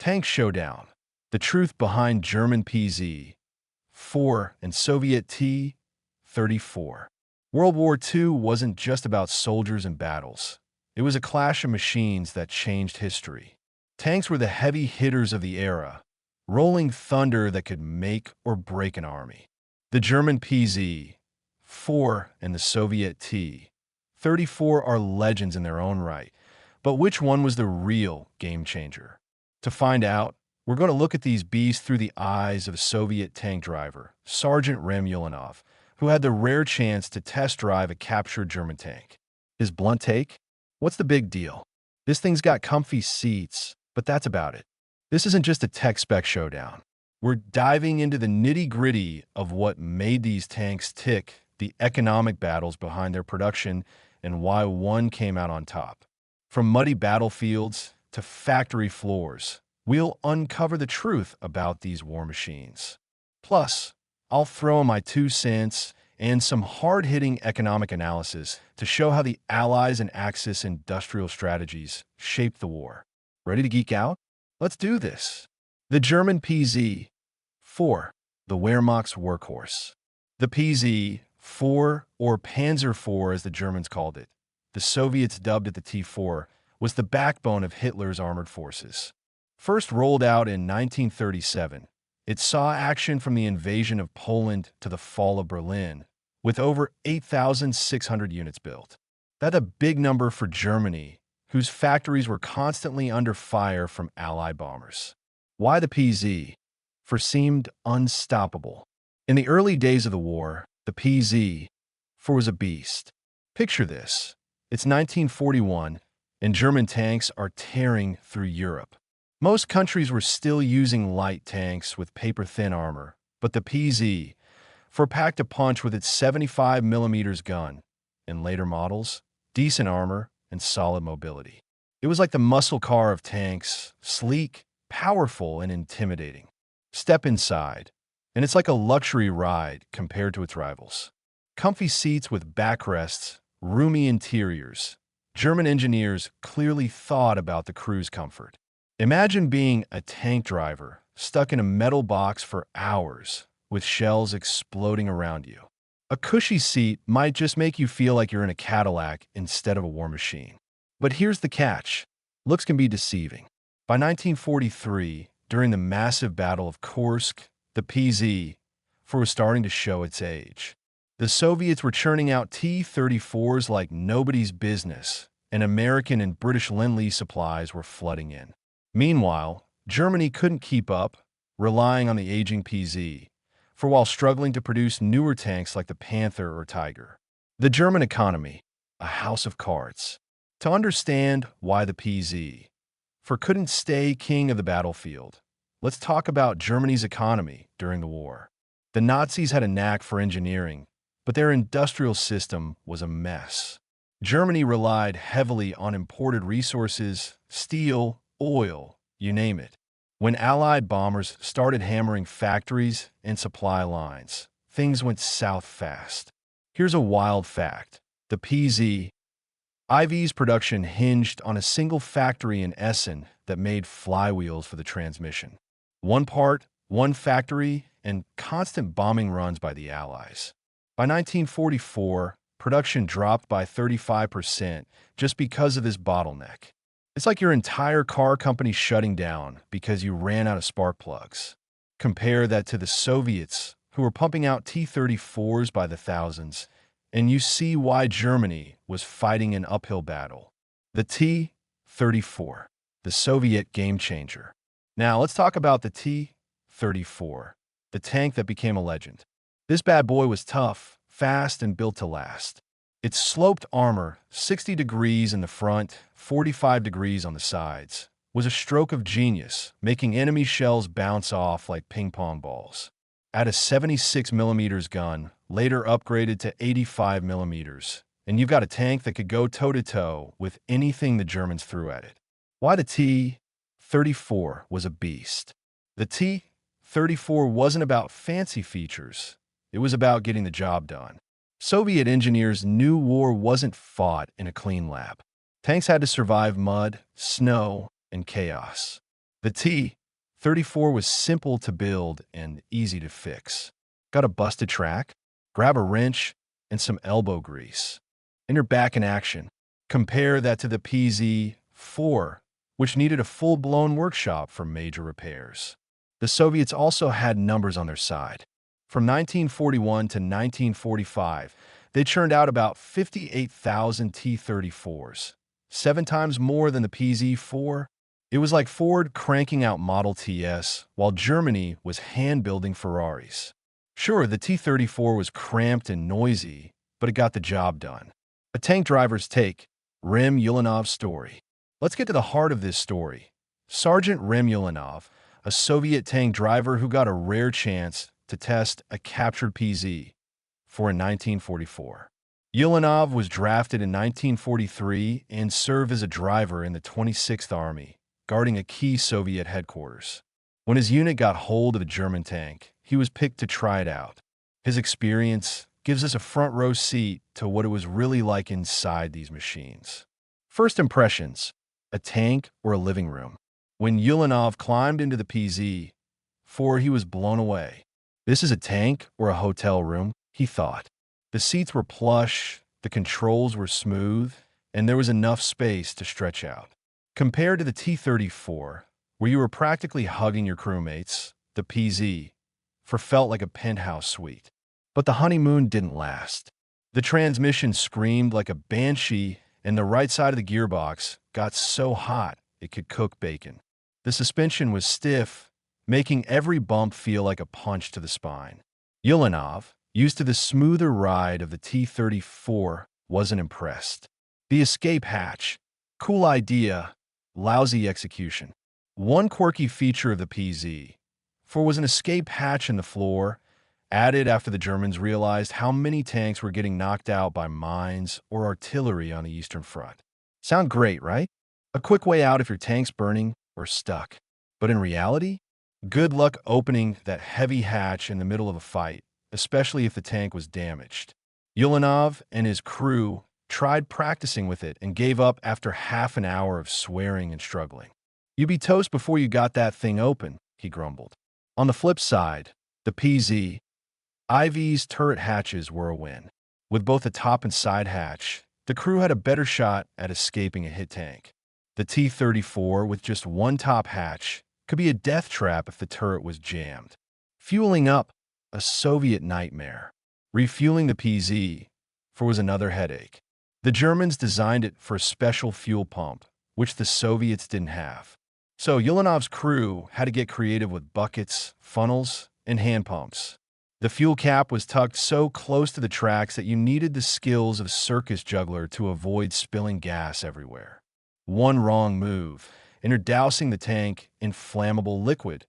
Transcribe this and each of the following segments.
Tank Showdown. The truth behind German PZ-4 and Soviet T-34. World War II wasn't just about soldiers and battles. It was a clash of machines that changed history. Tanks were the heavy hitters of the era, rolling thunder that could make or break an army. The German PZ-4 and the Soviet T-34 are legends in their own right, but which one was the real game changer? To find out, we're going to look at these beasts through the eyes of a Soviet tank driver, Sergeant Rem Ulanov, who had the rare chance to test drive a captured German tank. His blunt take? What's the big deal? This thing's got comfy seats, but that's about it. This isn't just a tech spec showdown. We're diving into the nitty-gritty of what made these tanks tick, the economic battles behind their production, and why one came out on top. From muddy battlefields to factory floors, we'll uncover the truth about these war machines. Plus, I'll throw in my 2 cents and some hard-hitting economic analysis to show how the Allies and Axis industrial strategies shaped the war. Ready to geek out? Let's do this. The German PZ-4, the Wehrmacht's workhorse. The PZ-4, or Panzer IV as the Germans called it, the Soviets dubbed it the T-4, was the backbone of Hitler's armored forces. First rolled out in 1937, it saw action from the invasion of Poland to the fall of Berlin, with over 8,600 units built. That's a big number for Germany, whose factories were constantly under fire from Allied bombers. Why the PZ-4 seemed unstoppable? In the early days of the war, the PZ-4 was a beast. Picture this. It's 1941, and German tanks are tearing through Europe. Most countries were still using light tanks with paper-thin armor, but the PZ-4 packed a punch with its 75mm gun, and later models, decent armor, and solid mobility. It was like the muscle car of tanks, sleek, powerful, and intimidating. Step inside, and it's like a luxury ride compared to its rivals. Comfy seats with backrests, roomy interiors. German engineers clearly thought about the crew's comfort. Imagine being a tank driver stuck in a metal box for hours with shells exploding around you. A cushy seat might just make you feel like you're in a Cadillac instead of a war machine. But here's the catch. Looks can be deceiving. By 1943, during the massive Battle of Kursk, the PZ-4 was starting to show its age. The Soviets were churning out T-34s like nobody's business, and American and British Lend-Lease supplies were flooding in. Meanwhile, Germany couldn't keep up, relying on the aging PZ-4 while struggling to produce newer tanks like the Panther or Tiger. The German economy, a house of cards. To understand why the PZ-4 couldn't stay king of the battlefield, let's talk about Germany's economy during the war. The Nazis had a knack for engineering, but their industrial system was a mess. Germany relied heavily on imported resources, steel, oil, you name it. When Allied bombers started hammering factories and supply lines, things went south fast. Here's a wild fact. The PZ-4's production hinged on a single factory in Essen that made flywheels for the transmission. One part, one factory, and constant bombing runs by the Allies. By 1944, production dropped by 35% just because of this bottleneck. It's like your entire car company shutting down because you ran out of spark plugs. Compare that to the Soviets, who were pumping out T-34s by the thousands, and you see why Germany was fighting an uphill battle. The T-34, the Soviet game changer. Now let's talk about the T-34, the tank that became a legend. This bad boy was tough, fast, and built to last. Its sloped armor, 60 degrees in the front, 45 degrees on the sides, was a stroke of genius, making enemy shells bounce off like ping-pong balls. Add a 76mm gun, later upgraded to 85mm, and you've got a tank that could go toe-to-toe with anything the Germans threw at it. Why the T-34 was a beast? The T-34 wasn't about fancy features. It was about getting the job done. Soviet engineers knew war wasn't fought in a clean lap. Tanks had to survive mud, snow, and chaos. The T-34 was simple to build and easy to fix. Got a busted track? Grab a wrench and some elbow grease, and you're back in action. Compare that to the PZ-4, which needed a full-blown workshop for major repairs. The Soviets also had numbers on their side. From 1941 to 1945, they churned out about 58,000 T-34s, 7 times more than the PZ-4. It was like Ford cranking out Model Ts, while Germany was hand-building Ferraris. Sure, the T-34 was cramped and noisy, but it got the job done. A tank driver's take, Rem Ulianov's story. Let's get to the heart of this story. Sergeant Rem Ulianov, a Soviet tank driver who got a rare chance to test a captured PZ-4 in 1944. Ulianov was drafted in 1943 and served as a driver in the 26th Army, guarding a key Soviet headquarters. When his unit got hold of a German tank, he was picked to try it out. His experience gives us a front-row seat to what it was really like inside these machines. First impressions, a tank or a living room. When Ulianov climbed into the PZ-4, he was blown away. This is a tank or a hotel room, he thought. The seats were plush, the controls were smooth, and there was enough space to stretch out. Compared to the T-34, where you were practically hugging your crewmates, the PZ-4 felt like a penthouse suite. But the honeymoon didn't last. The transmission screamed like a banshee, and the right side of the gearbox got so hot it could cook bacon. The suspension was stiff, making every bump feel like a punch to the spine. Ulianov, used to the smoother ride of the T-34, wasn't impressed. The escape hatch. Cool idea, lousy execution. One quirky feature of the PZ-4 was an escape hatch in the floor, added after the Germans realized how many tanks were getting knocked out by mines or artillery on the Eastern Front. Sound great, right? A quick way out if your tank's burning or stuck. But in reality, good luck opening that heavy hatch in the middle of a fight, especially if the tank was damaged. Ulianov and his crew tried practicing with it and gave up after half an hour of swearing and struggling. "You'd be toast before you got that thing open," he grumbled. On the flip side, the PZ-4's turret hatches were a win. With both the top and side hatch, the crew had a better shot at escaping a hit tank. The T-34, with just one top hatch, could be a death trap if the turret was jammed. Fueling up, a Soviet nightmare. Refueling the PZ-4 was another headache. The Germans designed it for a special fuel pump, which the Soviets didn't have. So Ulianov's crew had to get creative with buckets, funnels, and hand pumps. The fuel cap was tucked so close to the tracks that you needed the skills of a circus juggler to avoid spilling gas everywhere. One wrong move, and you're dousing the tank in flammable liquid.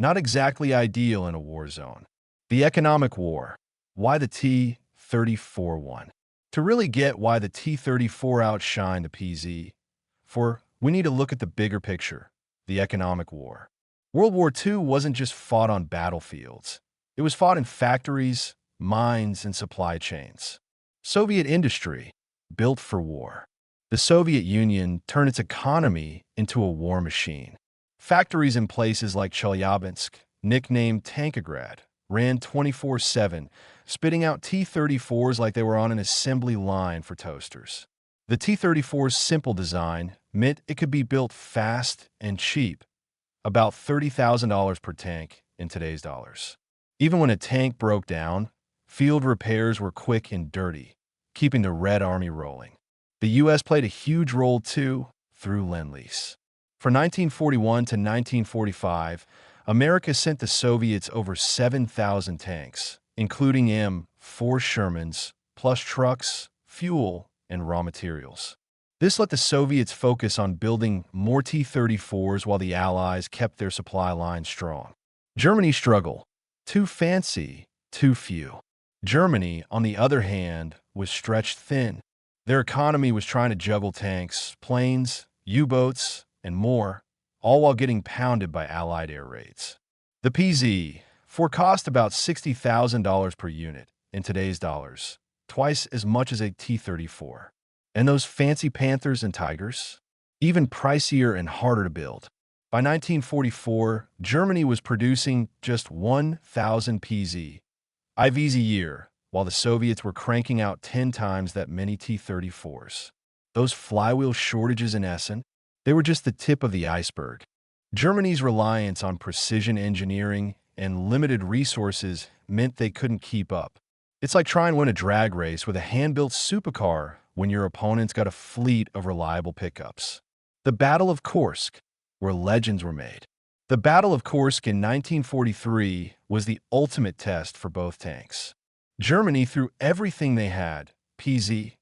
Not exactly ideal in a war zone. The economic war. Why the T-34 won. To really get why the T-34 outshined the PZ-4, we need to look at the bigger picture, the economic war. World War II wasn't just fought on battlefields. It was fought in factories, mines, and supply chains. Soviet industry, built for war. The Soviet Union turned its economy into a war machine. Factories in places like Chelyabinsk, nicknamed Tankograd, ran 24/7, spitting out T-34s like they were on an assembly line for toasters. The T-34's simple design meant it could be built fast and cheap, about $30,000 per tank in today's dollars. Even when a tank broke down, field repairs were quick and dirty, keeping the Red Army rolling. The U.S. played a huge role, too, through Lend-Lease. From 1941 to 1945, America sent the Soviets over 7,000 tanks, including M4 Shermans, plus trucks, fuel, and raw materials. This let the Soviets focus on building more T-34s while the Allies kept their supply lines strong. Germany's struggle. Too fancy, too few. Germany, on the other hand, was stretched thin. Their economy was trying to juggle tanks, planes, U-boats, and more, all while getting pounded by Allied air raids. The PZ-4 cost about $60,000 per unit in today's dollars, twice as much as a T-34. And those fancy Panthers and Tigers? Even pricier and harder to build. By 1944, Germany was producing just 1,000 IVs a year, while the Soviets were cranking out 10 times that many T-34s. Those flywheel shortages in Essen, they were just the tip of the iceberg. Germany's reliance on precision engineering and limited resources meant they couldn't keep up. It's like trying to win a drag race with a hand-built supercar when your opponent's got a fleet of reliable pickups. The Battle of Kursk, where legends were made. The Battle of Kursk in 1943 was the ultimate test for both tanks. Germany threw everything they had, PZ,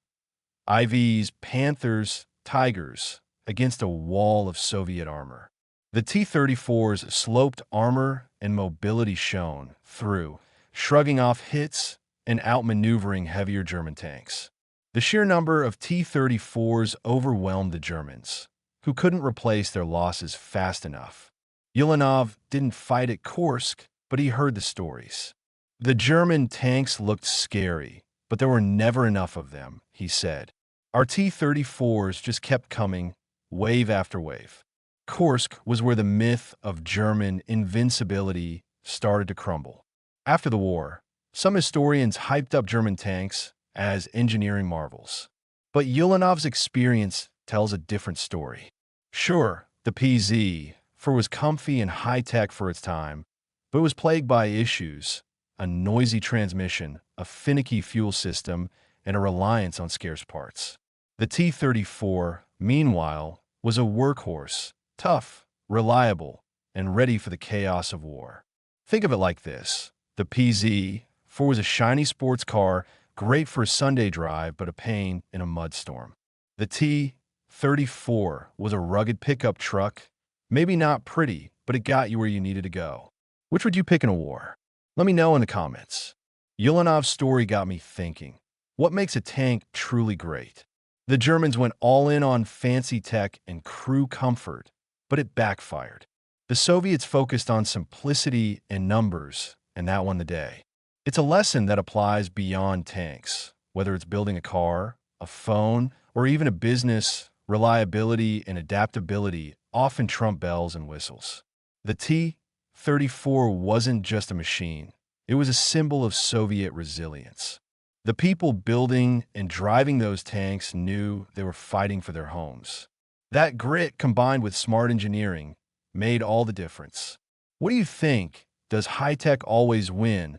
IVs, Panthers, Tigers, against a wall of Soviet armor. The T-34's sloped armor and mobility shone through, shrugging off hits and outmaneuvering heavier German tanks. The sheer number of T-34s overwhelmed the Germans, who couldn't replace their losses fast enough. Ulanov didn't fight at Kursk, but he heard the stories. The German tanks looked scary, but there were never enough of them, he said. Our T-34s just kept coming, wave after wave. Kursk was where the myth of German invincibility started to crumble. After the war, some historians hyped up German tanks as engineering marvels. But Ulanov's experience tells a different story. Sure, the PZ-4 was comfy and high-tech for its time, but it was plagued by issues: a noisy transmission, a finicky fuel system, and a reliance on scarce parts. The T-34, meanwhile, was a workhorse, tough, reliable, and ready for the chaos of war. Think of it like this. The PZ-4 was a shiny sports car, great for a Sunday drive, but a pain in a mudstorm. The T-34 was a rugged pickup truck, maybe not pretty, but it got you where you needed to go. Which would you pick in a war? Let me know in the comments. Ulanov's story got me thinking. What makes a tank truly great? The Germans went all in on fancy tech and crew comfort, but it backfired. The Soviets focused on simplicity and numbers, and that won the day. It's a lesson that applies beyond tanks. Whether it's building a car, a phone, or even a business, reliability and adaptability often trump bells and whistles. The T-34 wasn't just a machine. It was a symbol of Soviet resilience. The people building and driving those tanks knew they were fighting for their homes. That grit, combined with smart engineering, made all the difference. What do you think? Does high-tech always win,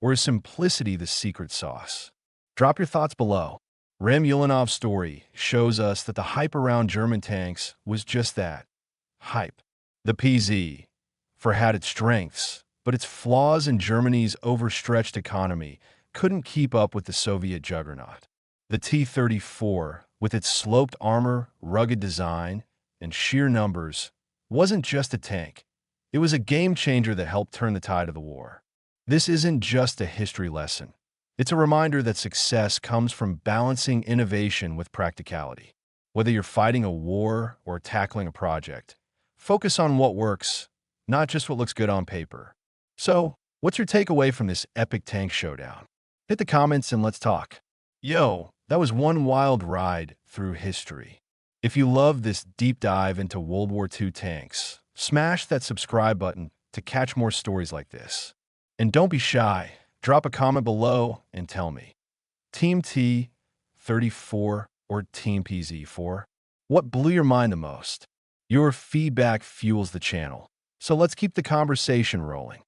or is simplicity the secret sauce? Drop your thoughts below. Rem Ulanov's story shows us that the hype around German tanks was just that, hype. The PZ-4 had its strengths, but its flaws in Germany's overstretched economy couldn't keep up with the Soviet juggernaut. The T-34, with its sloped armor, rugged design, and sheer numbers, wasn't just a tank. It was a game-changer that helped turn the tide of the war. This isn't just a history lesson. It's a reminder that success comes from balancing innovation with practicality. Whether you're fighting a war or tackling a project, focus on what works, not just what looks good on paper. So, what's your takeaway from this epic tank showdown? Hit the comments and let's talk. Yo, that was one wild ride through history. If you love this deep dive into World War II tanks, smash that subscribe button to catch more stories like this. And don't be shy. Drop a comment below and tell me. Team T-34 or Team PZ-4? What blew your mind the most? Your feedback fuels the channel. So let's keep the conversation rolling.